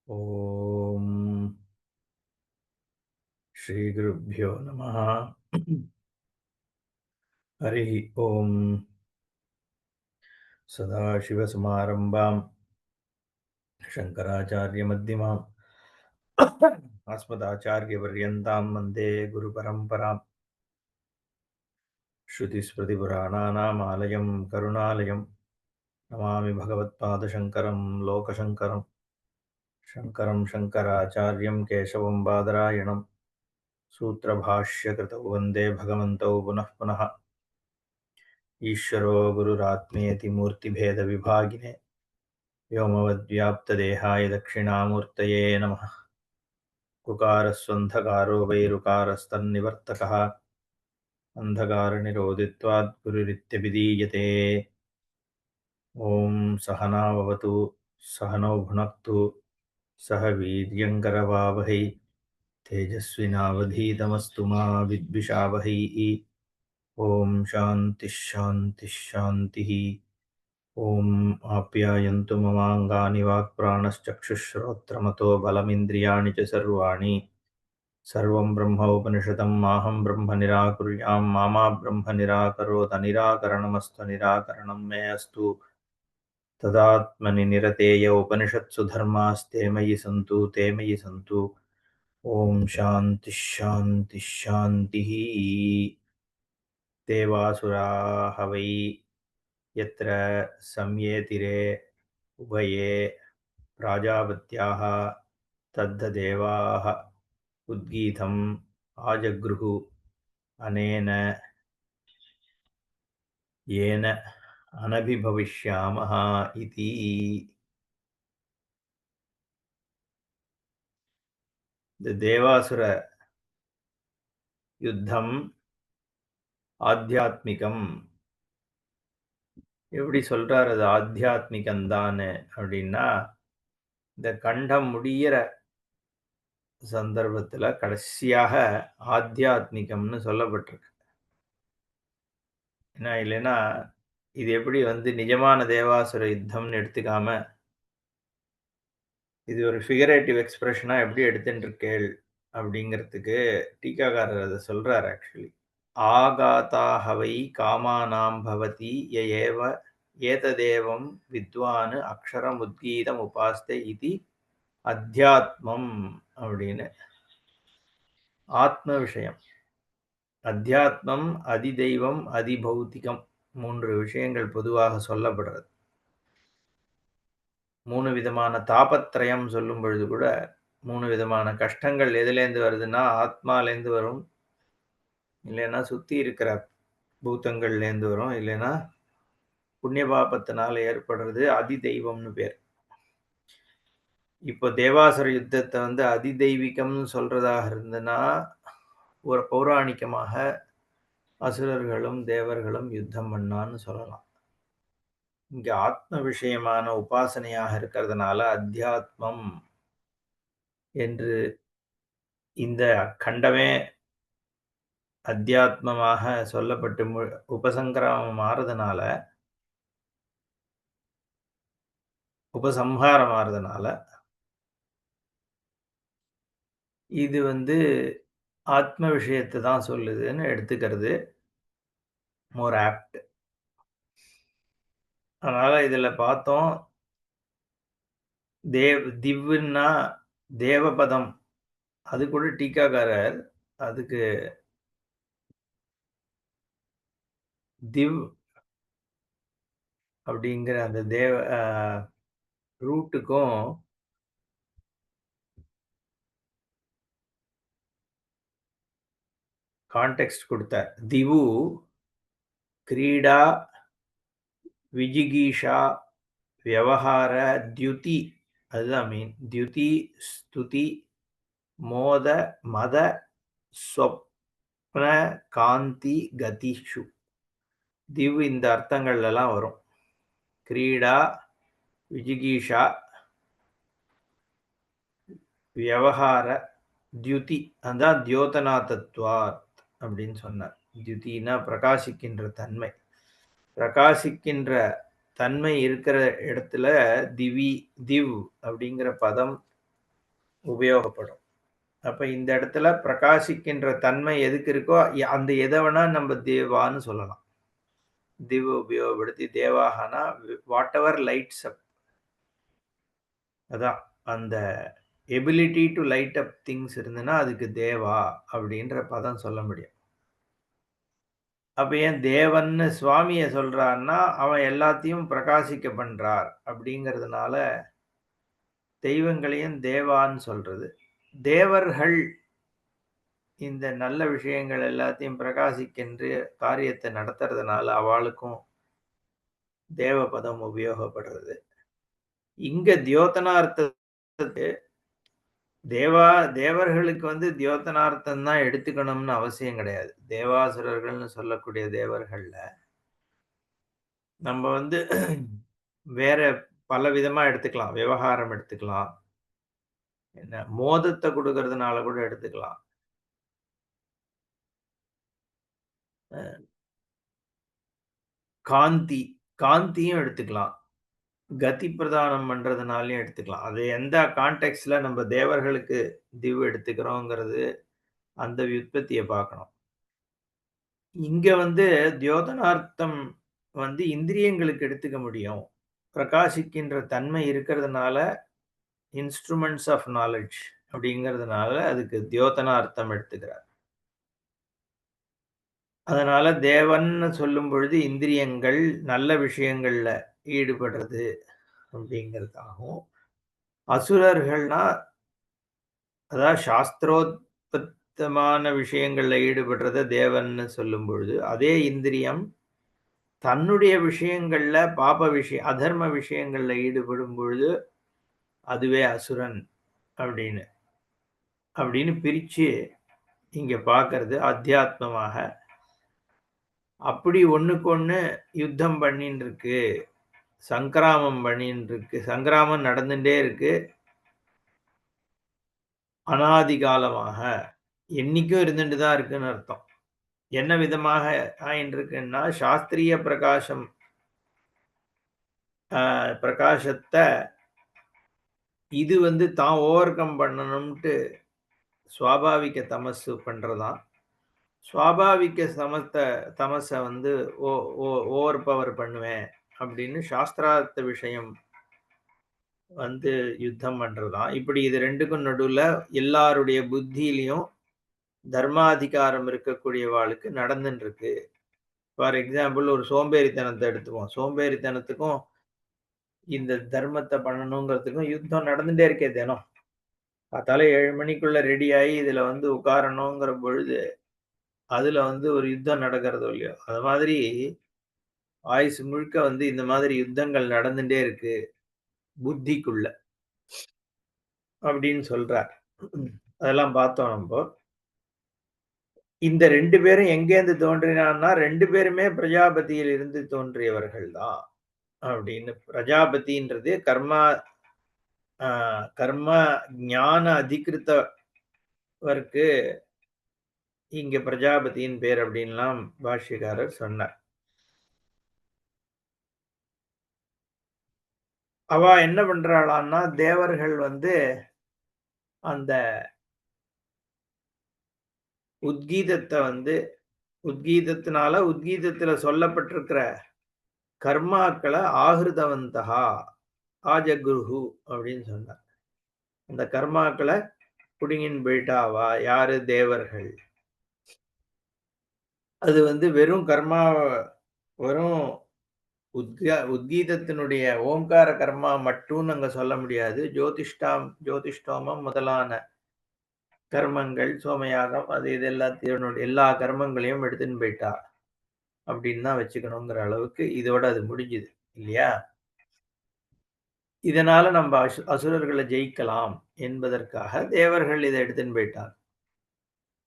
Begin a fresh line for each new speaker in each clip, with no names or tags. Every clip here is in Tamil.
ॐ श्रीगुरुभ्यो नमः। हरिः ॐ। सदाशिवसमारम्भां शङ्कराचार्यमध्यमाम् अस्मदाचार्यपर्यन्तां वन्दे गुरुपरम्पराम्। श्रुतिस्मृतिपुराणानाम् आलयं करुणालयं नमामि भगवत्पादशङ्करं लोकशङ्करं। शङ्करं शङ्कराचार्यं केशवं बादरायणं सूत्रभाष्यकृतौ वन्दे भगवन्तौ पुनः पुनः। ईश्वरो गुरुरात्मेति मूर्तिभेदविभागिने व्योमवद्व्याप्तदेहाय दक्षिणामूर्तये नमः। कुकारस्वन्धकारो वैरुकारस्तन्निवर्तकः अन्धकारनिरोधित्वात् गुरुरित्यभिधीयते। ॐ सहना भवतु सहनौ भुनक्तु सह वीर्यङ्करवावहै तेजस्विनावधीतमस्तु मा विद्विषावहै। ॐ शान्तिः शान्तिः शान्तिः। ॐ आप्यायन्तु ममाङ्गानि वाक्प्राणश्चक्षुश्रोत्रमतो बलमिन्द्रियाणि च सर्वाणि। सर्वं ब्रह्मोपनिषदं माहं ब्रह्म निराकुर्यां मा ब्रह्म निराकरोत् निराकरणमस्तु निराकरणं मे अस्तु। तदात्मनि निरतेय उपनिषत्सु धर्मास्ते मयि सन्तु ते मयि सन्तु। ॐ शान्तिः शान्तिः शान्तिः। देवासुराः वै यत्र संयेतिरे उभये प्राजापत्याः तद्धदेवाः उद्गीतम् आजगृहु अनेन येन अनभिभविष्यामः इति। இந்த தேவாசுர யுத்தம் ஆத்தியாத்மிகம். எப்படி சொல்றார் அது ஆத்தியாத்மிகம் தானே அப்படின்னா, இந்த கண்டம் முடியிற சந்தர்ப்பத்துல கடைசியாக ஆத்தியாத்மிகம்னு சொல்லப்பட்டிருக்கு. ஏன்னா இல்லைன்னா இது எப்படி நிஜமான தேவாசுர யுத்தம்னு எடுத்துக்காம இது ஒரு ஃபிகரேட்டிவ் எக்ஸ்பிரஷனா எப்படி எடுத்துட்டு இருக்கேள் அப்படிங்கிறதுக்கு டீகாக்காரர் அதை சொல்றார். ஆக்சுவலி ஆகாதாக வை காமானாம் பவதி ய ஏவ ஏததேவம் வித்வான் அக்ஷரம் உத்கீதம் உபாஸ்தே இது அத்தியாத்மம் அப்படின்னு. ஆத்ம விஷயம், அத்தியாத்மம், அதிதெய்வம், அதிபௌத்திகம், 3 விஷயங்கள் பொதுவாக சொல்லப்படுறது. 3 விதமான தாபத்ரயம் சொல்லும் பொழுது கூட 3 விதமான கஷ்டங்கள் எதுலேருந்து வருதுன்னா ஆத்மாலேருந்து வரும், இல்லைன்னா சுத்தி இருக்கிற பூதங்கள்லேருந்து வரும், இல்லைன்னா புண்ணிய பாபத்தினால ஏற்படுறது அதிதெய்வம்னு பேர். இப்போ தேவாசுர யுத்தத்தை அதிதெய்வீகம்னு சொல்றதாக இருந்ததுன்னா ஒரு பௌராணிகமாக அசுரர்களும் தேவர்களும் யுத்தம் பண்ணான்னு சொல்லலாம். இங்க ஆத்ம விஷயமான உபாசனையாக இருக்கிறதுனால அத்தியாத்மம் என்று இந்த கண்டமே அத்தியாத்மமாக சொல்லப்பட்டு உபசங்கிராமம் ஆறதுனால, உபசம்ஹாரம் ஆறதுனால இது ஆத்ம விஷயத்தை தான் சொல்லுதுன்னு எடுத்துக்கிறது மோர் ஆப்ட். அதனால இதுல பார்த்தோம், திவ்னா தேவபதம். அது கூட டீகாக்காரர் அதுக்கு திவ் அப்படிங்கிற அந்த தேவ ரூட்டுக்கும் கான்டெக்ஸ்ட் கொடுத்தார். திவு கிரீடா விஜிகீஷா வியவஹார தியுதி, அதுதான் மீன். தியுதி ஸ்துதி மோத மத ஸ்வப்ன காந்தி கதிஷு. திவ் இந்த அர்த்தங்கள்லாம் வரும். கிரீடா, விஜிகீஷா, வியவஹார, தியுதி, அதான் தியோதனா தத்துவாத் அப்படின்னு சொன்னார். தியுதினா பிரகாசிக்கின்ற தன்மை. பிரகாசிக்கின்ற தன்மை இருக்கிற இடத்துல திவி திவ் அப்படிங்கிற பதம் உபயோகப்படும். அப்ப இந்த இடத்துல பிரகாசிக்கின்ற தன்மை எதுக்கு இருக்கோ, அந்த எத வேணா நம்ம தேவான்னு சொல்லலாம். திவ் உபயோகப்படுத்தி தேவாகனா வாட்டெவர் லைட்ஸ் அப் அதான் அந்த எபிலிட்டி டூ லைட் அப் திங்ஸ் இருந்ததுன்னா, அதுக்கு தேவா அப்படின்ற பதம் சொல்ல முடியும். அப்ப ஏன் தேவன்னு சுவாமிய சொல்றார்ன்னா, அவன் எல்லாத்தையும் பிரகாசிக்க பண்றார் அப்படிங்கிறதுனால, தெய்வங்களையும் தேவான்னு சொல்றது. தேவர்கள் இந்த நல்ல விஷயங்கள் எல்லாத்தையும் பிரகாசிக்கென்று காரியத்த நடத்துறதுனால, அவாளுக்கும் தேவபதம் உபயோகப்படுறது. இங்க தியோதனார்த்தத்துக்கு தேவா தேவர்களுக்கு தியோதனார்த்தம் தான் எடுத்துக்கணும்னு அவசியம் கிடையாது. தேவாசுரர்கள்னு சொல்லக்கூடிய தேவர்கள்ல, நம்ம வேற பலவிதமா எடுத்துக்கலாம். விவகாரம் எடுத்துக்கலாம். என்ன மோதத்த குடுக்கறதுனால கூட எடுத்துக்கலாம். அ காந்தி, காந்தியும் எடுத்துக்கலாம். கதி பிரதானம் பண்றதுனாலயும் எடுத்துக்கலாம். அது எந்த கான்டெக்ஸ்ட்ல நம்ம தேவர்களுக்கு திவ் எடுத்துக்கிறோங்கிறது, அந்த வியுற்பத்திய பார்க்கணும். இங்க தியோதனார்த்தம் இந்திரியங்களுக்கு எடுத்துக்க முடியும். பிரகாசிக்கின்ற தன்மை இருக்கிறதுனால, இன்ஸ்ட்ருமென்ட்ஸ் ஆஃப் நாலெட்ஜ் அப்படிங்கிறதுனால, அதுக்கு தியோதனார்த்தம் எடுத்துக்கிறார். அதனால தேவன்னு சொல்லும் பொழுது இந்திரியங்கள் நல்ல விஷயங்கள்ல ஈடுபடுறது அப்படிங்கிறதாகும். அசுரர்கள்னா, அதாவது சாஸ்திரோக்தமான விஷயங்கள்ல ஈடுபடுறத தேவன்னு சொல்லும் பொழுது, அதே இந்திரியம் தன்னுடைய விஷயங்கள்ல அதர்ம விஷயங்கள்ல ஈடுபடும் பொழுது, அதுவே அசுரன் அப்படின்னு அப்படின்னு பிரிச்சு இங்க பார்க்கிறது அத்தியாத்மமாக. அப்படி ஒண்ணுக்கொண்ணு யுத்தம் பண்ணின்னு இருக்கு. சங்கிராமம் பண்ணின்னு இருக்கு. சங்கிராமம் நடந்துட்டே இருக்கு. அனாதி காலமாக. என்னைக்கும் இருந்துட்டு தான் இருக்குன்னு அர்த்தம். என்ன விதமாக ஆயின்றிருக்குன்னா, சாஸ்திரிய பிரகாசம் பிரகாசத்த இது தான் ஓவர் கம் பண்ணணும்ன்ட்டு சுவாபாவிக தமசு பண்றதாம். சுவாபாவிக தமச ஓ ஓ ஓவர் பவர் பண்ணுவேன் அப்படின்னு சாஸ்திரார்த்த விஷயம் வந்து யுத்தம் பண்றதாம். இப்படி இது 2க்கும் நடுவுல எல்லாருடைய புத்தியிலயும் தர்மாதிகாரம் இருக்கக்கூடியவாளுக்கு நடந்துன்னு இருக்கு. ஃபார் எக்ஸாம்பிள் ஒரு சோம்பேறித்தனத்த எடுத்துக்குவோம். சோம்பேறித்தனத்துக்கும் இந்த தர்மத்த பண்ணணுங்கிறதுக்கும் யுத்தம் நடந்துட்டே இருக்கே தினம். காத்தால 7 மணிக்குள்ள ரெடி ஆயி இதுல உட்காரணுங்கிற பொழுது, அதுல ஒரு யுத்தம் நடக்கிறதோ இல்லையோ, அது மாதிரி ஆயுசு முழுக்க இந்த மாதிரி யுத்தங்கள் நடந்துட்டே இருக்கு புத்திக்குள்ள அப்படின்னு சொல்றார். அதெல்லாம் பார்த்தோம் நம்போ. இந்த 2 பேரும் எங்கேருந்து தோன்றினான்னா, 2 பேருமே பிரஜாபதியில் இருந்து தோன்றியவர்கள் தான் அப்படின்னு. பிரஜாபதின்றது அ கர்ம ஞான அதிகிருத்தவருக்கு இங்க பிரஜாபதியின் பேர் அப்படின்லாம் பாஷ்யக்காரர் சொன்னார். அவ என்ன பண்றாளான்னா, தேவர்கள் அந்த உத்கீதத்த உத்கீதத்துல சொல்லப்பட்டிருக்கிற கர்மாக்கள ஆஹிருதவந்தஹா, ஆஜகுருஹு அப்படின்னு சொன்னார். அந்த கர்மாக்கள புடுங்கின்னு போயிட்டாவா யாரு தேவர்கள். அது வெறும் வெறும் உத்கீதத்தினுடைய ஓம்கார கர்மா மட்டும்னு அங்க சொல்ல முடியாது. ஜோதிஷ்டோமம் முதலான கர்மங்கள், சோமயாகம் அது இது எல்லாத்தையும் எல்லா கர்மங்களையும் எடுத்துன்னு போயிட்டா. அப்படின்னு தான் வச்சுக்கணுங்கிற அளவுக்கு இதோட அது முடிஞ்சுது. இல்லையா? இதனால நம்ம அசுரர்கள ஜெயிக்கலாம் என்பதற்காக தேவர்கள் இத எடுத்துன்னு போயிட்டாங்க.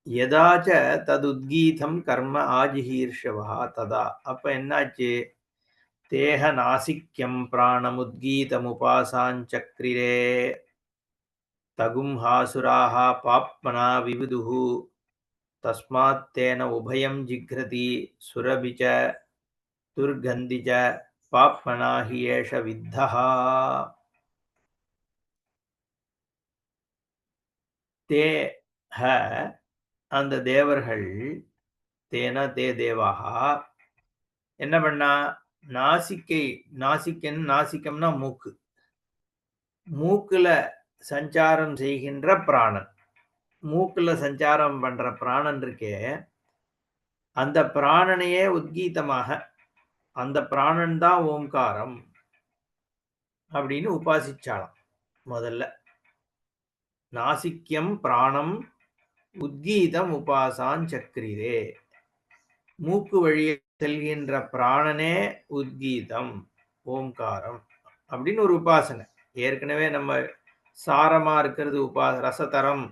யதாச்ச ததுத்கீதம் கர்ம ஆஜிஹீர்ஷவः ததா. அப்ப என்னாச்சு? தேஹ நாசிக்யம் பிராணமுத்கீதமுபாசாஞ்சக்ரிரே தகும்ஹாசுராः பாப்மனா விவிதுः தஸ்மாத் தேன உபயம் ஜிக்ரதி சுரபி ச துர்கந்தி ச பாப்மனா ஹி ஏஷ வித்தஹ. தே ஹ அந்த தேவர்கள் தேன தே தேவாஹா என்ன பண்ணா நாசிக்கை நாசிக்கம்னா மூக்கு. மூக்குல சஞ்சாரம் செய்கின்ற பிராணன். மூக்குல சஞ்சாரம் பண்ற பிராணன் இருக்கே, அந்த பிராணனையே உத்கீதமாக, அந்த பிராணன் தான் ஓம்காரம் அப்படின்னு உபாசிச்சாளாம் முதல்ல. நாசிக்யம் பிராணம் உத்கீதம் உபாசான் சக்ரிரே. மூக்கு வழியே செல்கின்ற பிராணனே உத்கீதம், ஓம்காரம் அப்படின்னு ஒரு உபாசனை. ஏற்கனவே நம்ம சாரமா இருக்கிறது ரசதரம்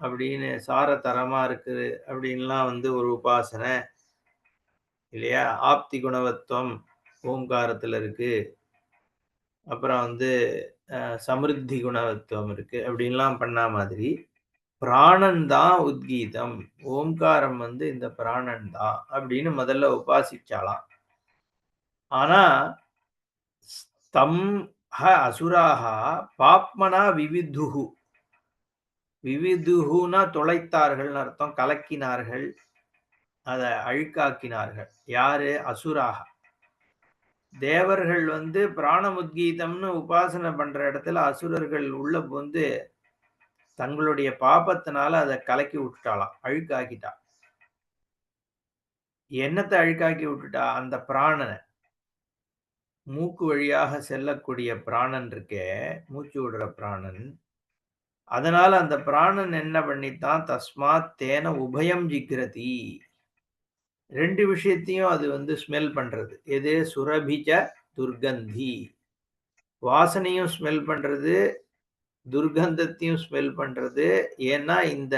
அப்படின்னு சாரதரமா இருக்குது அப்படின்லாம் வந்து ஒரு உபாசனை இல்லையா? ஆப்தி குணவத்துவம் ஓம்காரத்துல இருக்கு. அப்புறம் வந்து சமிருத்தி குணவத்துவம் இருக்கு. அப்படின்லாம் பண்ணா மாதிரி, பிராணன் தான் உத்கீதம். ஓம்காரம் வந்து இந்த பிராணன் தான் அப்படின்னு முதல்ல உபாசிச்சாளாம். ஆனா, ஸ்தம் அசுராக பாப்மனா விவிதுஹு. விவிதுஹுனா தொலைத்தார்கள்னு அர்த்தம். கலக்கினார்கள். அத அழுக்காக்கினார்கள். யாரு? அசுராக. தேவர்கள் வந்து பிராணமுத்கீதம்னு உபாசனை பண்ற இடத்துல அசுரர்கள் உள்ள புகுந்து தங்களுடைய பாபத்தினால அத கலக்கி விட்டுட்டாளாம். அழுக்காக்கிட்டா. என்னத்த அழுக்காக்கி விட்டுட்டா? அந்த பிராணன. மூக்கு வழியாக செல்லக்கூடிய பிராணன் இருக்கே, மூச்சு விடுற பிராணன். அதனால அந்த பிராணன் என்ன பண்ணித்தான், தஸ்மாத் தேன உபயம் ஜிக்ரதி. 2 விஷயத்தையும் அது வந்து ஸ்மெல் பண்றது. எது? சுரபிஜ துர்கந்தி. வாசனையும் ஸ்மெல் பண்றது, துர்கந்தத்தையும் ஸ்மெல் பண்றது. ஏன்னா இந்த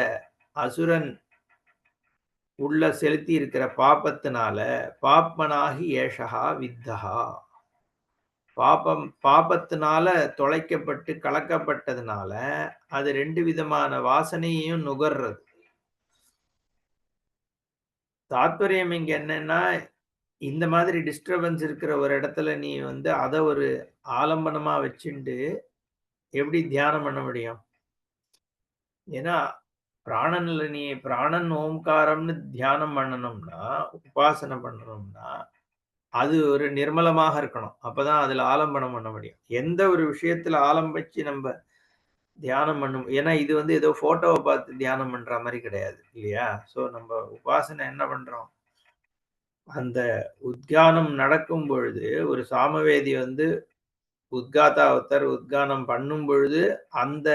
அசுரன் உள்ள செலுத்தி இருக்கிற பாபத்தினால, பாப்மனாகி ஏஷஹா வித்தஹா. பாபத்தினால தொலைக்கப்பட்டு கலக்கப்பட்டதுனால, அது 2 விதமான வாசனையையும் நுகர்றது. தாத்பரியம் இங்க என்னன்னா, இந்த மாதிரி டிஸ்டர்பன்ஸ் இருக்கிற ஒரு இடத்துல நீ வந்து அத ஒரு ஆலம்பனமா வச்சுண்டு எப்படி தியானம் பண்ண முடியும்? ஏன்னா, நீ பிராணன் ஓம்காரம்னு தியானம் பண்ணணும்னா, உபாசனை பண்ணணும்னா, அது ஒரு நிர்மலமாக இருக்கணும். அப்பதான் அதுல ஆலம்பனம் பண்ண முடியும். எந்த ஒரு விஷயத்துல ஆலம்பிச்சு நம்ப தியானம் பண்ணும் ஏன்னா இது வந்து ஏதோ ஃபோட்டோவ பார்த்து தியானம் பண்ற மாரி கிடையாது. இல்லையா? ஸோ நம்ப உபாசனை என்ன பண்றோம்? அந்த உத்யானம் நடக்கும் பொழுது, ஒரு சாமவேதி வந்து உத்காதா ஒருத்தர் உத்கானம் பண்ணும் பொழுது, அந்த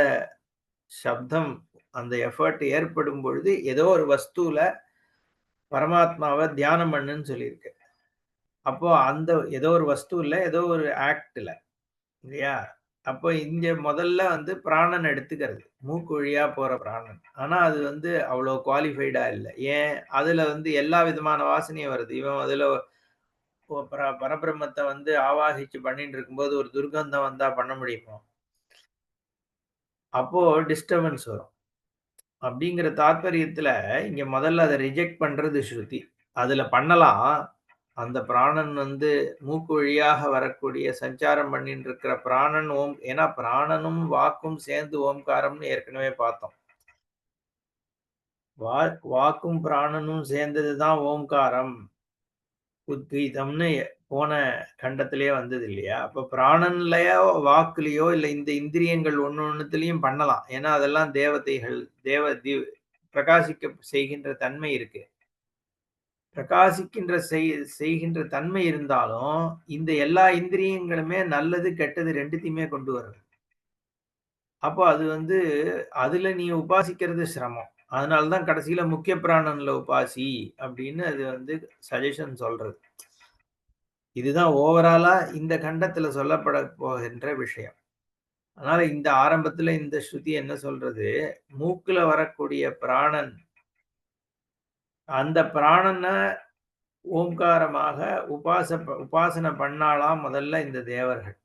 சப்தம், அந்த எஃபர்ட் ஏற்படும் பொழுது, ஏதோ ஒரு வஸ்துல பரமாத்மாவ தியானம் பண்ணுன்னு சொல்லியிருக்கு. அப்போ அந்த ஏதோ ஒரு வஸ்துல, ஏதோ ஒரு ஆக்ட்ல இல்லையா? அப்போ இங்க முதல்ல வந்து பிராணன் எடுத்துக்கிறது. மூக்கு வழியா போற பிராணன். ஆனா அது வந்து அவ்வளோ குவாலிஃபைடா இல்ல. ஏன்? அதுல வந்து எல்லா விதமான வாசனையும் வருது. இவன் அதுல பரபிரம்மத்த வந்து ஆவாகிச்சு பண்ணிட்டு இருக்கும்போது ஒரு துர்கந்தம் வந்தா பண்ண முடியுமா? அப்போ டிஸ்டர்பன்ஸ் வரும். அப்படிங்கிற தாத்பரியத்துல இங்க முதல்ல அத ரிஜெக்ட் பண்றது ஸ்ருதி. அதுல பண்ணலாம். அந்த பிராணன் வந்து மூக்கு வழியாக வரக்கூடிய சஞ்சாரம் பண்ணிட்டு இருக்கிற பிராணன் ஏன்னா பிராணனும் வாக்கும் சேர்ந்து ஓம்காரம்னு ஏற்கனவே பார்த்தோம். வாக்கும் பிராணனும் சேர்ந்ததுதான் ஓம்காரம். உத்கீதம்னு போன கண்டத்திலேயே வந்தது இல்லையா? அப்ப பிராணன்லயோ, வாக்குலயோ இல்ல இந்த இந்திரியங்கள் ஒண்ணொண்ணுத்துலயும் பண்ணலாம். ஏன்னா அதெல்லாம் தேவதைகள், தேவ தி பிரகாசிக்க செய்கின்ற தன்மை இருக்கு. பிரகாசிக்கின்ற செய்கின்ற தன்மை இருந்தாலும், இந்த எல்லா இந்திரியங்களுமே நல்லது, கெட்டது 2த்தையுமே கொண்டு வரும். அப்போ அது வந்து அதுல நீ உபாசிக்கிறது சிரமம். அதனால தான் கடைசியில முக்கிய பிராணன்ல உபாசி அப்படின்னு அது வந்து சஜஷன் சொல்றது. இதுதான் ஓவராலா இந்த கண்டத்துல சொல்லப்பட போகின்ற விஷயம். அதனால இந்த ஆரம்பத்துல இந்த ஸ்ருதி என்ன சொல்றது? மூக்குல வரக்கூடிய பிராணன், அந்த பிராணன ஓம்காரமாக உபாசனை பண்ணாளாம் முதல்ல இந்த தேவர்கள்.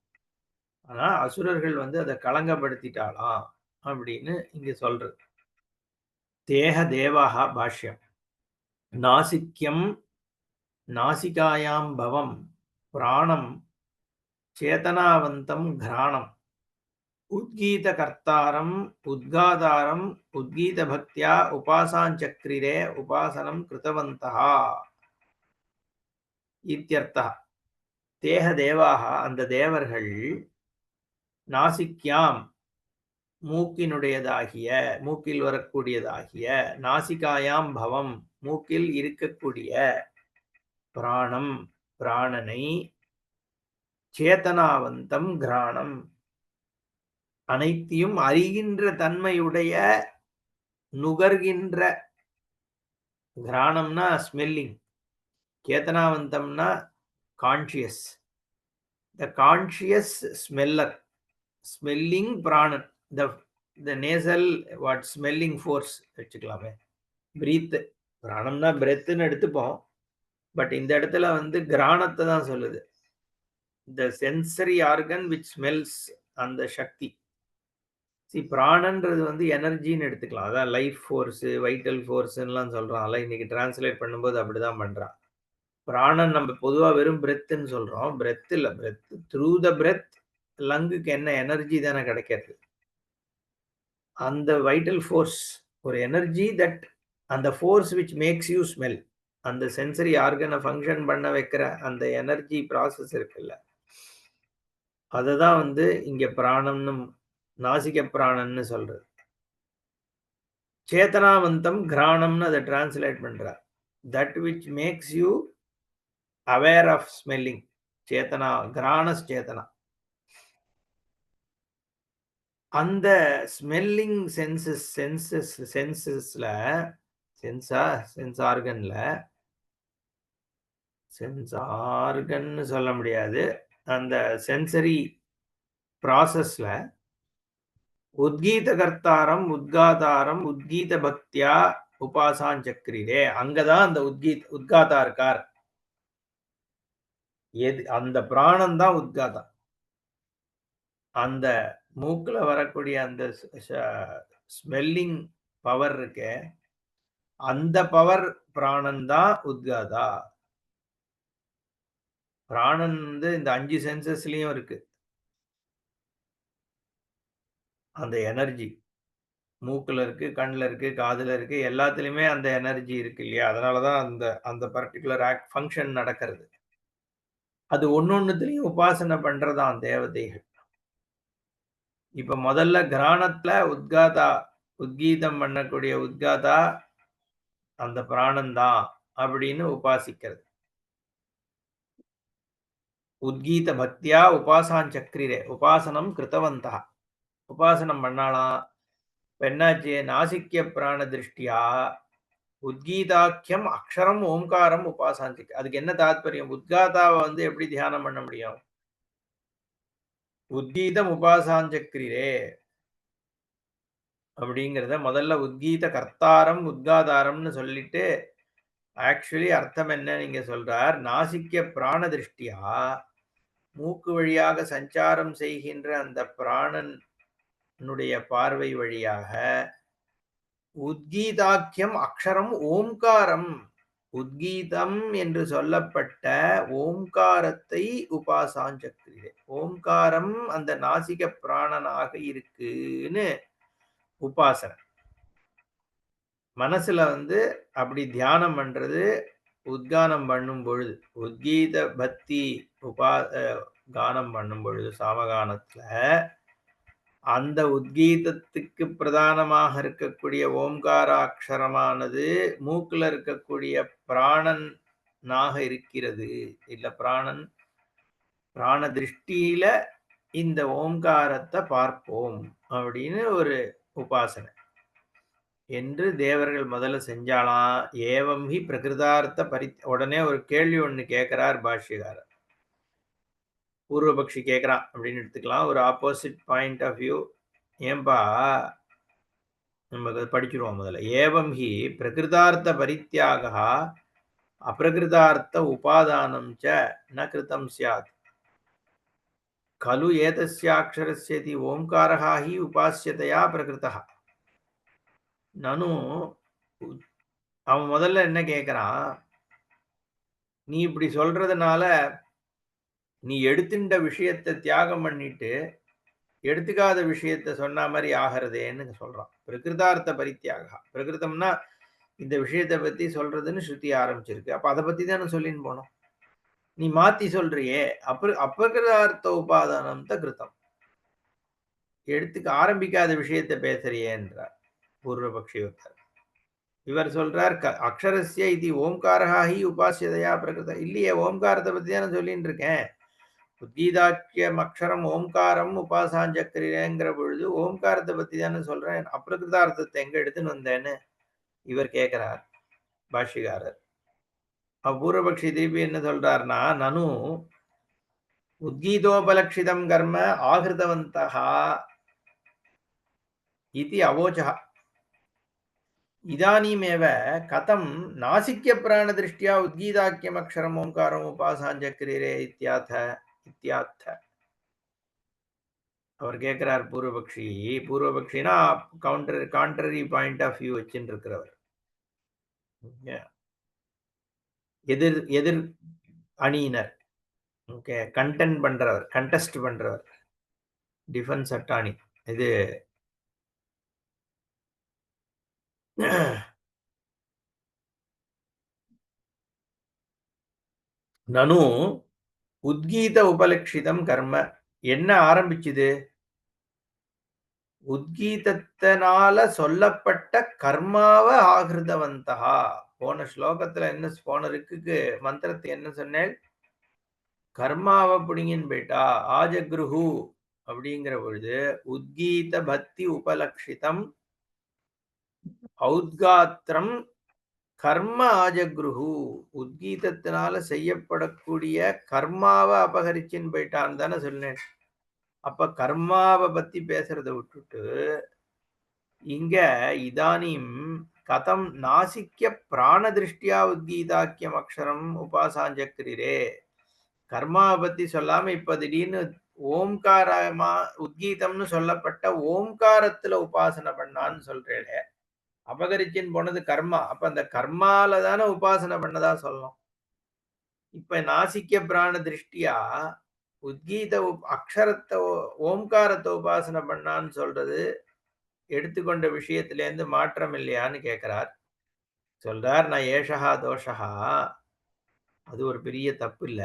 ஆனா அசுரர்கள் வந்து அத களங்கப்படுத்திட்டாளாம் அப்படின்னு இங்க சொல்றது. தேஹ தேவாஹ பாஷ்யம். நாசிக்யம் நாசிகாயாம் பவம் பிராணம் சேதனாவந்தம் கிராணம் உத்கீதகர்த்தாரம் உத்காதாரம் உத்கீதபக்தியா உபாசாஞ்சக்ரிரே உபாசனம் கிருதவந்தः இத்யர்த்தः. தேஹ தேவாக அந்த தேவர்கள் நாசிக்யாம் மூக்கினுடையதாகிய மூக்கில் வரக்கூடியதாகிய நாசிகாயாம் பவம் மூக்கில் இருக்கக்கூடிய பிராணம் பிராணனை சேதனாவந்தம் கிராணம் அனைத்தையும் அறிகின்ற தன்மையுடைய நுகர்கின்ற கிராணம்னா ஸ்மெல்லிங் சேதனாவந்தம்னா conscious the conscious smeller smelling பிராணன் the nasal what smelling force வச்சுக்கலாமே பிரீத் பிராணம்னா பிரெத்துன்னு எடுத்துப்போம் பட் இந்த இடத்துல வந்து கிராணத்தை தான் சொல்லுது the sensory organ which smells அந்த சக்தி பிராணன்றது வந்து எனர்ஜின்னு எடுத்துக்கலாம் அதான் லைஃப் ஃபோர்ஸ் வைட்டல் ஃபோர்ஸ்லாம் சொல்றான்ல இன்னைக்கு டிரான்ஸ்லேட் பண்ணும்போது அப்படிதான் பண்றான் பிராணன் நம்ம பொதுவா வெறும் பிரெத்துன்னு சொல்றோம் பிரெத் இல்ல பிரெத் த்ரூ த பிரெத் லங்குக்கு என்ன எனர்ஜி தானே கிடைக்கிறது அந்த வைட்டல் ஃபோர்ஸ் ஒரு எனர்ஜி தட் அந்த force which makes you smell அந்த சென்சரி ஆர்கனை ஃபங்க்ஷன் பண்ண வைக்கிற அந்த எனர்ஜி ப்ராசஸ் இருக்குல்ல அததான் வந்து இங்க பிராணம்னு நாசிக பிராணன்னு சொல்றது சேதனாவந்தம் கிராணம்னு அதை டிரான்ஸ்லேட் பண்றார் that which makes you aware of smelling சேத்தனா கிராணஸ் சேத்தனா அந்த ஸ்மெல்லிங் சென்சஸ்ல சென்ஸ் ஆர்கன்ல சென்ஸ் ஆர்கன்னு சொல்ல முடியாது அந்த சென்சரி ப்ராசஸ்ல உத்கீதகர்த்தாரம் உத்காதாரம் உத்கீத பக்தியா உபாசாஞ்சக்ரிரே அங்கதான் அந்த உத்காதா இருக்கார் அந்த பிராணம் தான் உத்காதா அந்த மூக்குல வரக்கூடிய அந்த ஸ்மெல்லிங் பவர் இருக்கு அந்த பவர் பிராணன் தான் உத்காதா பிராணன் வந்து இந்த 5 சென்சஸ்லயும் இருக்கு அந்த எனர்ஜி மூக்குல இருக்கு கண்ணுல இருக்கு காதுல இருக்கு எல்லாத்துலயுமே அந்த எனர்ஜி இருக்கு இல்லையா அதனாலதான் அந்த அந்த பர்டிகுலர் ஃபங்க்ஷன் நடக்கிறது அது ஒன்னொன்னுத்திலையும் உபாசனை பண்றதான் தேவதைகள் இப்ப முதல்ல கிராணத்துல உத்காதா உத்கீதம் பண்ணக்கூடிய உத்காதா அந்த பிராணன் தான் அப்படின்னு உபாசிக்கிறது உத்கீத பக்தியா உபாசாஞ்சக்ரிரே உபாசனம் கிருத்தவந்தா உபாசனம் பண்ணாலாம் என்னாச்சு நாசிக்கிய பிராண திருஷ்டியா உத்கீதாக்கியம் அக்ஷரம் ஓம்காரம் உபாசாஞ்சிக்கு அதுக்கு என்ன தாத்பரியம் உத்காதாவை வந்து எப்படி தியானம் பண்ண முடியும் உத்கீதம் உபாசாஞ்சக்ரிரே அப்படிங்கிறத முதல்ல உத்கீத கர்த்தாரம் உத்காதாரம்னு சொல்லிட்டு ஆக்சுவலி அர்த்தம் என்ன நீங்க சொல்றார் நாசிக்கிய பிராண திருஷ்டியா மூக்கு வழியாக சஞ்சாரம் செய்கின்ற அந்த பிராணனுடைய பார்வை வழியாக உத்கீதாக்கியம் அக்ஷரம் ஓம்காரம் உத்கீதம் என்று சொல்லப்பட்ட ஓம்காரத்தை உபாசாஞ்சக்ரிரே ஓம்காரம் அந்த நாசிக பிராணனாக இருக்குன்னு உபாசனை மனசுல வந்து அப்படி தியானம் பண்றது உத்கானம் பண்ணும் பொழுது உத்கீத பக்தி கானம் பண்ணும் பொழுது சாமகானத்துல அந்த உத்கீதத்துக்கு பிரதானமாக இருக்கக்கூடிய ஓம்காராட்சரமானது மூக்குல இருக்கக்கூடிய பிராணனாக இருக்கிறது இல்ல பிராண திருஷ்டியில இந்த ஓம்காரத்தை பார்ப்போம் அப்படின்னு ஒரு உபாசனை என்று தேவர்கள் முதல்ல செஞ்சாலாம் ஏவம் ஹி பிரகிருதார்த்த உடனே ஒரு கேள்வி ஒண்ணு கேட்கிறார் பாஷ்யகாரர் பூர்வபக்ஷி கேட்கிறான் அப்படின்னு எடுத்துக்கலாம் ஒரு ஆப்போசிட் பாயிண்ட் ஆஃப் வியூ ஏன்பா நம்ம படிச்சிருவோம் முதல்ல ஏவம் ஹி பிரகிருதார்த்த பரித்தியாக அப்பிரகிருதார்த்த உபாதானம் ச ந கிருதம் ஸ்யாத் கலு ஏதஸ்யாக்ஷரஸ்யதி ஓம்காரः ஹி உபாஸ்யதையா பிரகிருதः நனு அவன் முதல்ல என்ன கேட்கிறான் நீ இப்படி சொல்றதுனால நீ எடுத்துட்ட விஷயத்தை தியாகம் பண்ணிட்டு எடுத்துக்காத விஷயத்த சொன்ன மாரி ஆகிறதேன்னு சொல்றான். பிரகிருதார்த்த பரித்தியாகா. பிரகிருதம்னா இந்த விஷயத்த பத்தி சொல்றதுன்னு ஸ்ருதி ஆரம்பிச்சிருக்கு. அப்ப அத பத்தி தானே சொல்லின்னு போணும். நீ மாத்தி சொல்றியே! அப்ரகிருதார்த்த உபாதானம் கிருதம். எடுத்துக்க ஆரம்பிக்காத விஷயத்த பேசுறியேன்றார். பூர்வபக்ஷி ஒருத்தர். இவர் சொல்றார் அக்ஷரஸ்ய இது ஓம்காரஹா ஹி உபாஸ்யதையா பிரகிருத. இல்லையே ஓம்காரத்த பத்தி தானே சொல்லின்னு இருக்கேன். உத்கீதாக்கியம் அக்ஷரம் ஓம்காரம் உபாசாஞ்சக்கிரியங்கிற பொழுது ஓம்காரத்தை பத்தி தானே சொல்றேன். அப்ரகிருதார்த்தத்தை எங்க எடுத்துன்னு வந்தேன்னு இவர் கேட்கிறார் பாஷ்யக்காரர். பூர்வபக்ஷி திருப்பி என்ன சொல்றாருன்னா, நனு உத்கீதோபலக்ஷிதம் கர்ம ஆகிருதவந்தஹ இதி அவோச்சஹ. இதானீமேவ கதம் நாசிக்ய பிராணதிருஷ்டியா உத்கீதாக்கியம் அக்ஷரம் ஓம்காரம் உபாசாஞ்சக்கிரே இத்தியார்த்த. அவர் கேட்கிறார் பூர்வபக்ஷி. பூர்வபக்ஷினா கான்ட்ரரி பாயிண்ட் ஆஃப் வியூ வச்சுட்டு இருக்கிறவர். எதிர் எதிர் அணியினர். ஓகே, கண்டெஸ்ட் பண்றவர், டிஃபென்ஸ் அட்டார்னி. இது நனு உத்கீத உபலட்சிதம் கர்ம. என்ன ஆரம்பிச்சுது? உத்கீதத்தினால சொல்லப்பட்ட கர்மாவ ஆகிருதவந்தகா. போன ஸ்லோகத்துல என்ன, போன ரிக்குக்கு மந்திரத்தை என்ன சொன்னேன்? கர்மாவை பிடிங்கின்னு போயிட்டா ஆஜக்ருஹு அப்படிங்கிற பொழுது உத்கீத பக்தி உபலக்ஷிதம் ஔத்காத்திரம் கர்ம ஆஜக்ருஹு. உத்கீதத்தினால செய்யப்படக்கூடிய கர்மாவை அபகரிச்சின்னு போயிட்டான்னு தானே சொன்னேன். அப்ப கர்மாவை பத்தி பேசுறத விட்டுட்டு இங்க இதானிம் கதம் நாசிக்ய பிராண திருஷ்டியா உத்கீதாக்கியம் அக்ஷரம் உபாசாஞ்சக்கிரே. கர்மாவை பத்தி சொல்லாம இப்ப திடீர்னு ஓம்காரமா உத்கீதம்னு சொல்லப்பட்ட ஓம்காரத்துல உபாசனை பண்ணான்னு சொல்றேன். அபகரிச்சின்னு போனது கர்மா. அப்ப அந்த கர்மால தானே உபாசனை பண்ணதா சொல்லணும். இப்ப நாசிக்க பிராண திருஷ்டியா உத்கீத அக்ஷரத்தை ஓம்காரத்தை உபாசனை பண்ணான்னு சொல்றது எடுத்துக்கொண்ட விஷயத்திலேருந்து மாற்றம் இல்லையான்னு கேட்கிறார். சொல்றார், நான் ஏஷகா தோஷகா, அது ஒரு பெரிய தப்பு இல்ல.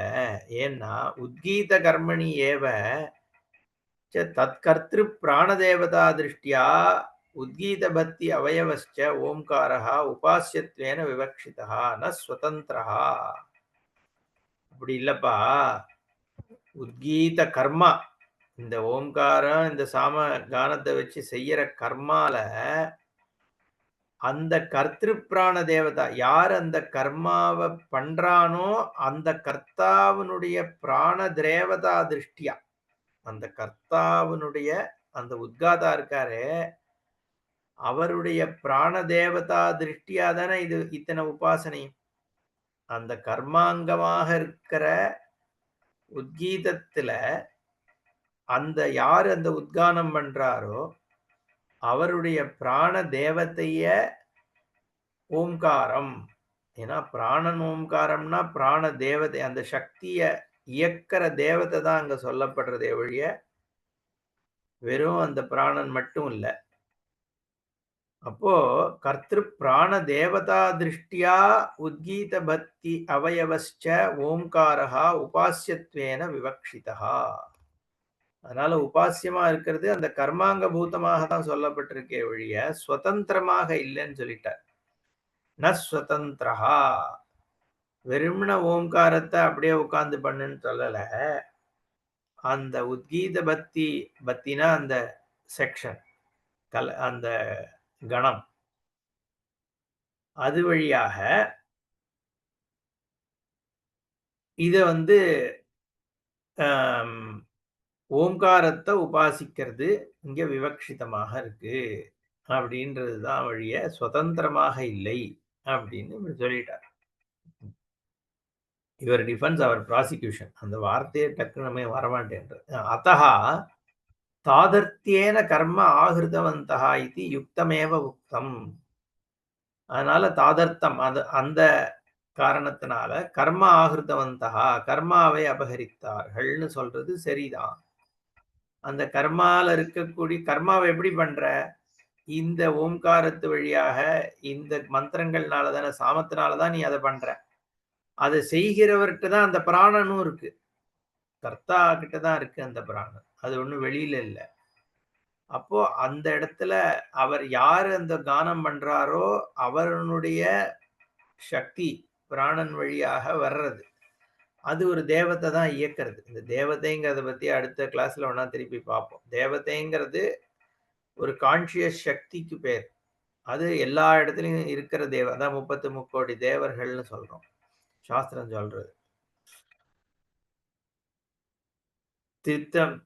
ஏன்னா உத்கீத கர்மணி ஏவ தற்கர்த்திரு பிராணதேவதா திருஷ்டியா உத்கீத பக்தி அவயவஸ்ச ஓம்காரः உபாசியத்வேன விவக்ஷிதः ந ஸ்வதந்திரः. அப்படி இல்லப்பா, உத்கீத கர்மா இந்த ஓம்காரம் இந்த சாம கானத்தை வச்சு செய்யற கர்மால அந்த கர்த்திரு பிராண தேவதா யார் அந்த கர்மாவை பண்றானோ அந்த கர்த்தாவினுடைய பிராண தேவதா திருஷ்டியா, அந்த கர்த்தாவினுடைய அந்த உத்காதா இருக்காரு, அவருடைய பிராண தேவதா திருஷ்டியா தானே இது இத்தனை உபாசனை. அந்த கர்மாங்கமாக இருக்கிற உத்கீதத்துல அந்த யார் அந்த உத்கானம் பண்றாரோ அவருடைய பிராண தேவதைய ஓம்காரம். ஏன்னா பிராணன் ஓம்காரம்னா பிராண தேவதை, அந்த சக்திய இயக்கிற தேவதை தான் அங்க சொல்லப்படுறதே ஒழிய வெறும் அந்த பிராணன் மட்டும் இல்ல. அப்போ கர்த்திரு பிராண தேவதா திருஷ்டியா உத்கீத பக்தி அவயவஸ்ச ஓம்காரஹா உபாசியத்வேன விவக்ஷிதா. அதனால உபாசியமா இருக்கிறது அந்த கர்மாங்க பூதமாக தான் சொல்லப்பட்டிருக்கே ஒழிய சுதந்திரமாக இல்லைன்னு சொல்லிட்டார். ந ஸ்வதந்திரஹா. வெறுமன ஓம்காரத்தை அப்படியே உட்கார்ந்து பண்ணுன்னு சொல்லல. அந்த உத்கீத பக்தினா அந்த செக்ஷன் அந்த கணம் அது வழியாக இத வந்து ஓம்காரத்தை உபாசிக்கிறது இங்க விவக்ஷிதமாக இருக்கு அப்படின்றதுதான் வழிய சுதந்திரமாக இல்லை அப்படின்னு இவர் சொல்லிட்டார். இவர் டிஃபென்ஸ் அவர் ப்ராசிக்யூஷன் அந்த வார்த்தையே டக்குன்னு வரமாட்டேன்றது. அத்தஹா தாதர்த்தியேன கர்ம ஆகிருதவந்தா இது யுக்தமேவ உக்தம். அதனால தாதர்த்தம் அது அந்த காரணத்தினால கர்ம ஆகிருதவந்தா கர்மாவை அபகரித்தார்கள்னு சொல்றது சரிதான். அந்த கர்மால இருக்கக்கூடிய கர்மாவை எப்படி பண்ற? இந்த ஓம்காரத்து வழியாக இந்த மந்திரங்கள்னால தான, சாமத்தினால தான் நீ அத பண்ற. அத செய்கிறவர்ட்ட தான் அந்த பிராணனும் இருக்கு. கர்த்தா கிட்ட தான் இருக்கு அந்த பிராணன். அது ஒண்ணும் வெளியில இல்ல. அப்போ அந்த இடத்துல அவர் யாரு அந்த கானம் பண்றாரோ, அவருடைய சக்தி பிராணன் வழியாக வர்றது. அது ஒரு தேவத தான் இயக்குறது. இந்த தேவதைங்கிறத பத்தி அடுத்த கிளாஸ்ல வேணா திருப்பி பார்ப்போம். தேவதைங்கிறது ஒரு கான்ஷியஸ் சக்திக்கு பேர். அது எல்லா இடத்துலயும் இருக்கிற அதான் 30 முக்கோடி தேவர்கள்னு சொல்றோம். சாஸ்திரம் சொல்றது.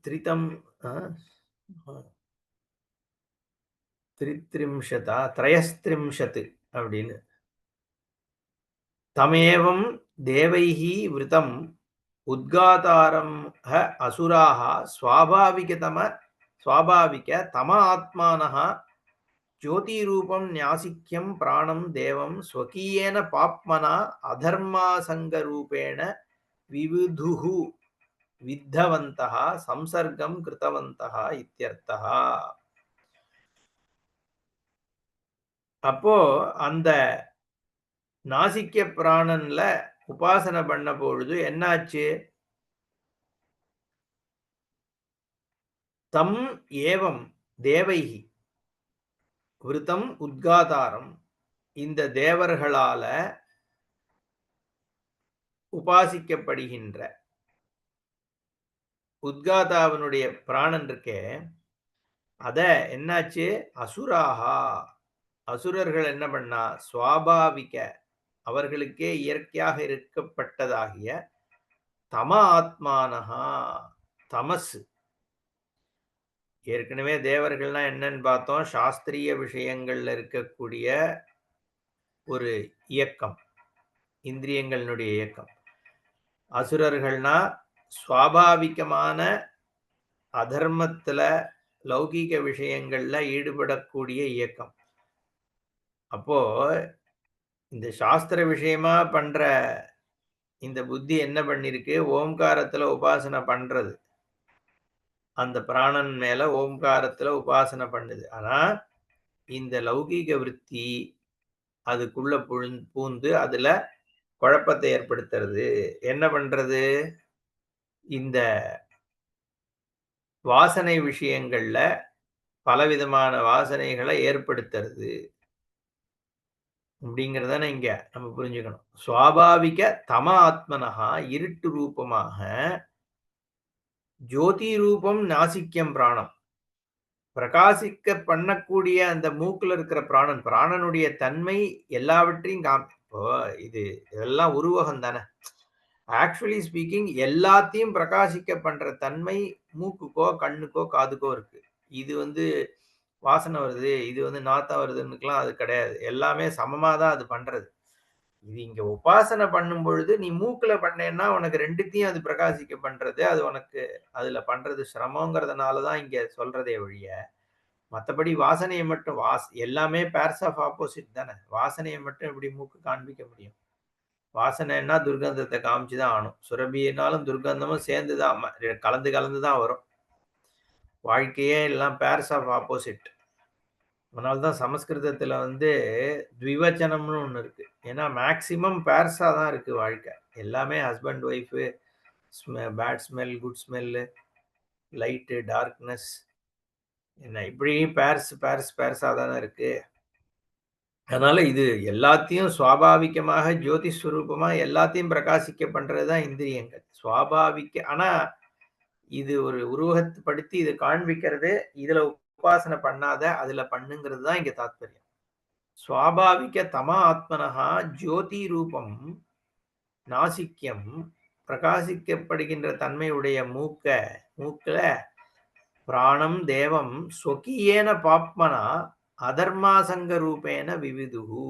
திரிதம் அ திரித்ரிம்ஷதா திரயஸ்திரிம்ஷத் அப்படின்னு. தமேவம் தேவைஹி விருதம் உத்காதாரம் அசுராः स्वाभाविक तम आत्मानः ज्योतिरूपं न्यासिक्यं प्राणं देवं स्वकीयेन पाप्मना अधर्मासङ्गरूपेण विविधुः विद्धवन्तः संसर्गं कृतवन्तः इत्यर्थः. அப்போ அந்த நாசிக்க பிராணன்ல உபாசனை பண்ண பொழுது என்னாச்சு? தம் ஏவம் தேவைஹி விருத்தம் உத்காதாரம், இந்த தேவர்களால உபாசிக்கப்படுகின்ற உத்காதாவனுடைய பிராணன் இருக்கே, அத என்னாச்சு? அசுராஹா, அசுரர்கள் என்ன பண்ணா? சுவாபாவிக, அவர்களுக்கே இயற்கையாக இருக்கப்பட்டதாகிய தம ஆத்மானஹா, தமஸ். ஏற்கனவே தேவர்கள்னா என்னன்னு பார்த்தோம். சாஸ்திரிய விஷயங்கள்ல இருக்கக்கூடிய ஒரு இயக்கம், இந்திரியங்களினுடைய இயக்கம். அசுரர்கள்னா சுவாபாவிகமான அதர்மத்துல, லௌகீக விஷயங்கள்ல ஈடுபடக்கூடிய இயக்கம். அப்போ இந்த சாஸ்திர விஷயமா பண்ற இந்த புத்தி என்ன பண்ணிருக்கு? ஓம்காரத்துல உபாசனை பண்றது. அந்த பிராணன் மேல ஓம்காரத்துல உபாசனை பண்ணுது. ஆனா, இந்த லௌகீக விருத்தி அதுக்குள்ள பூந்து அதுல குழப்பத்தை ஏற்படுத்துறது. என்ன பண்றது? இந்த வாசனை விஷயங்கள்ல பலவிதமான வாசனைகளை ஏற்படுத்துறது. அப்படிங்கிறத இங்க நம்ம புரிஞ்சுக்கணும். சுவாபாவிக தம ஆத்மனஹா, இருட்டு ரூபமாக ஜோதி ரூபம் நாசிக்யம் பிராணம், பிரகாசிக்க பண்ணக்கூடிய அந்த மூக்குல இருக்கிற பிராணன், பிராணனுடைய தன்மை எல்லாவற்றையும் இப்போ இது இதெல்லாம் உருவகம் தானே. ஆக்சுவலி ஸ்பீக்கிங் எல்லாத்தையும் பிரகாசிக்க பண்ற தன்மை மூக்குக்கோ, கண்ணுக்கோ, காதுக்கோ இருக்கு. இது வாசனை வருது, இது நாத்தம் வருதுன்னுக்கலாம் அது கிடையாது. எல்லாமே சமமா தான் அது பண்றது. இது இங்க உபாசனை பண்ணும் பொழுது நீ மூக்குல பண்ணேன்னா உனக்கு 2த்தையும் அது பிரகாசிக்க பண்றது. அது உனக்கு அதுல பண்றது சிரமங்கிறதுனால தான் இங்க சொல்றதே ஒழிய, மத்தபடி வாசனைய மட்டும் எல்லாமே பேர்ஸ் ஆஃப் ஆப்போசிட் தானே. வாசனைய மட்டும் எப்படி மூக்கு காண்பிக்க முடியும்? வாசனைன்னா துர்கந்தத்த காமிச்சு தான் ஆகணும். சுரபினாலும் துர்கந்தமும் சேர்ந்து தான் கலந்து கலந்து தான் வரும். வாழ்க்கையே எல்லாம் பேர்ஸ் ஆஃப் ஆப்போசிட். அதனால தான் சமஸ்கிருதத்துல த்விவச்சனம்னு ஒண்ணு இருக்கு. ஏன்னா மேக்ஸிமம் பேர்ஸா தான் இருக்கு வாழ்க்கை. எல்லாமே husband, wife, bad smell, good smell, light, darkness, என்ன இப்படி பேர்ஸா தானே இருக்கு. அதனால இது எல்லாத்தையும் சுவாபாவிகமாக ஜோதி ஸ்வரூபமா எல்லாத்தையும் பிரகாசிக்க பண்றதுதான் இந்திரியங்கள். ஆனா இது ஒரு உருவகப்படுத்தி இது காண்பிக்கிறது. இதுல உபாசனை பண்ணாத, அதுல பண்ணுங்கிறது தான் இங்க தாத்பரியம். சுவாபாவிக தம ஆத்மனஹா ஜோதி ரூபம் நாசிக்யம், பிரகாசிக்கப்படுகின்ற தன்மையுடைய மூக்குல பிராணம் தேவம் ஸ்வகீயேன பாப்மனா அதர்மாசங்க ரூபேன விவிதுகு,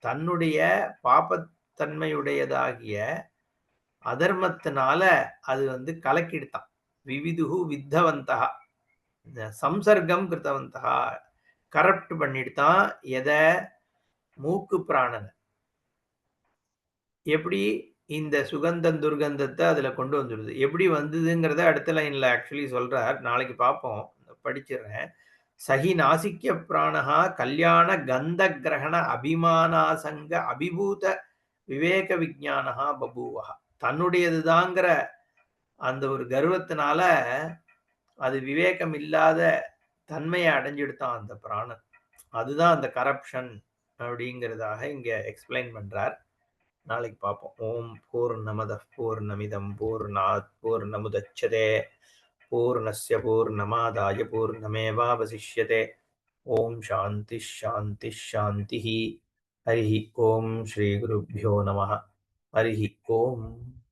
தன்னுடைய பாபத்தன்மையுடையதாகிய அதர்மத்தினால அது கலக்கிடுத்தான். விவிதுகு வித்தவந்தா, சம்சர்க்கம் கிருத்தவந்தா, கரப்ட் பண்ணிடுத்தான். எத? மூக்கு பிராணன். எப்படி? இந்த சுகந்தம், துர்கந்தத்த அதுல கொண்டு வந்துருது. எப்படி வந்ததுங்கிறத அடுத்த லைன்ல ஆக்சுவலி சொல்றார். நாளைக்கு பார்ப்போம். படிச்சிடுறேன். "சஹி நாசிக்ய பிராணஹ கல்யாண கந்த கிரஹண அபிமானாசங்க அபிபூத விவேக விஞ்ஞானஹ பபூவஹ." தன்னுடையது தாங்கிற அந்த ஒரு கர்வத்தினால, அது விவேகம் இல்லாத தன்மைய அடைஞ்சுடுத்தான் அந்த பிராணன். அதுதான் அந்த கரப்ஷன் அப்படிங்கிறதாக இங்க எக்ஸ்பிளைன் பண்றார். நாளைக்கு பார்ப்போம். ஓம் பூர்ணமதః பூர்ணமிதம் பூர்ணாத் பூர்ணமுதச்யதே பூர்ணஸ்ய பூர்ணமாதாய பூர்ணமேவாவசிஷ்யதே. ஓம் சாந்தி ஷாந்தி ஷாந்திः. ஹரிः ஓம் ஸ்ரீ குருभ्यो நமः. ஹரிः ஓம்.